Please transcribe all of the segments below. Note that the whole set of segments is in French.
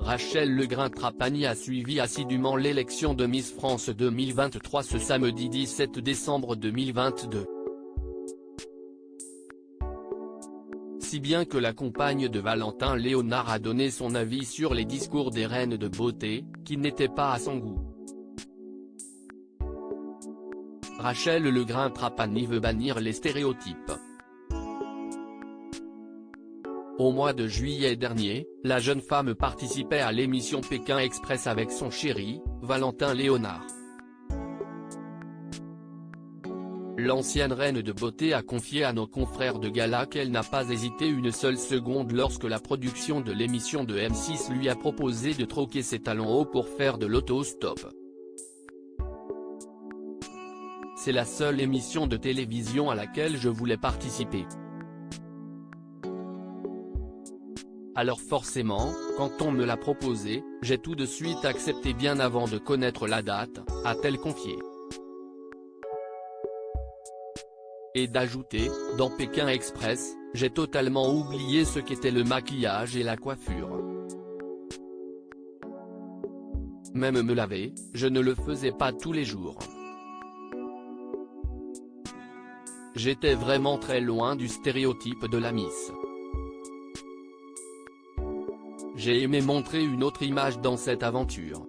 Rachel Legrain-Trapani a suivi assidûment l'élection de Miss France 2023 ce samedi 17 décembre 2022. Si bien que la compagne de Valentin Léonard a donné son avis sur les discours des reines de beauté, qui n'étaient pas à son goût. Rachel Legrain-Trapani veut bannir les stéréotypes. Au mois de juillet dernier, la jeune femme participait à l'émission Pékin Express avec son chéri, Valentin Léonard. L'ancienne reine de beauté a confié à nos confrères de gala qu'elle n'a pas hésité une seule seconde lorsque la production de l'émission de M6 lui a proposé de troquer ses talons hauts pour faire de l'autostop. C'est la seule émission de télévision à laquelle je voulais participer. Alors forcément, quand on me l'a proposé, j'ai tout de suite accepté bien avant de connaître la date, a-t-elle confié. Et d'ajouter, dans Pékin Express, j'ai totalement oublié ce qu'était le maquillage et la coiffure. Même me laver, je ne le faisais pas tous les jours. J'étais vraiment très loin du stéréotype de la Miss. J'ai aimé montrer une autre image dans cette aventure.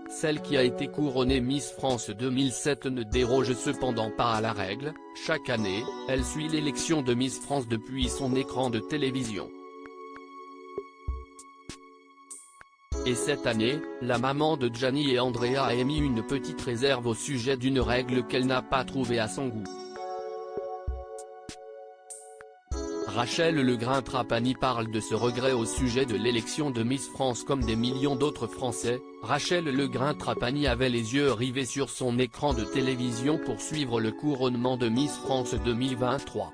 Celle qui a été couronnée Miss France 2007 ne déroge cependant pas à la règle, chaque année, elle suit l'élection de Miss France depuis son écran de télévision. Et cette année, la maman de Gianni et Andrea a émis une petite réserve au sujet d'une règle qu'elle n'a pas trouvée à son goût. Rachel Legrain-Trapani parle de ce regret au sujet de l'élection de Miss France comme des millions d'autres Français. Rachel Legrain-Trapani avait les yeux rivés sur son écran de télévision pour suivre le couronnement de Miss France 2023.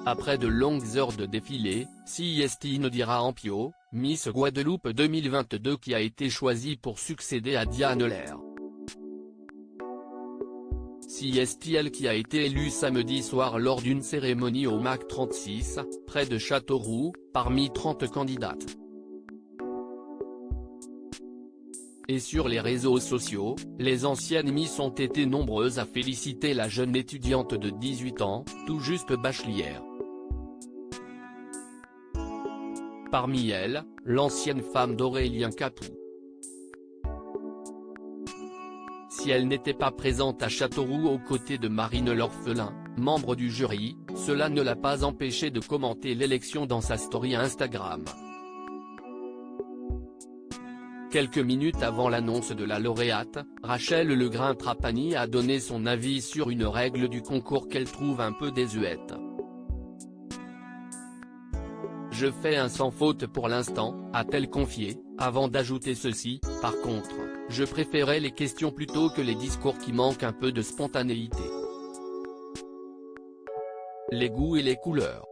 Après de longues heures de défilé, Siestine Dirampio, Miss Guadeloupe 2022 qui a été choisie pour succéder à Diane Lair. Siestine qui a été élue samedi soir lors d'une cérémonie au MAC 36, près de Châteauroux, parmi 30 candidates. Et sur les réseaux sociaux, les anciennes Miss ont été nombreuses à féliciter la jeune étudiante de 18 ans, tout juste bachelière. Parmi elles, l'ancienne femme d'Aurélien Capou. Si elle n'était pas présente à Châteauroux aux côtés de Marine l'orphelin, membre du jury, cela ne l'a pas empêché de commenter l'élection dans sa story Instagram. Quelques minutes avant l'annonce de la lauréate, Rachel Legrain-Trapani a donné son avis sur une règle du concours qu'elle trouve un peu désuète. Je fais un sans faute pour l'instant, a-t-elle confié, avant d'ajouter ceci, par contre, je préférais les questions plutôt que les discours qui manquent un peu de spontanéité. Les goûts et les couleurs.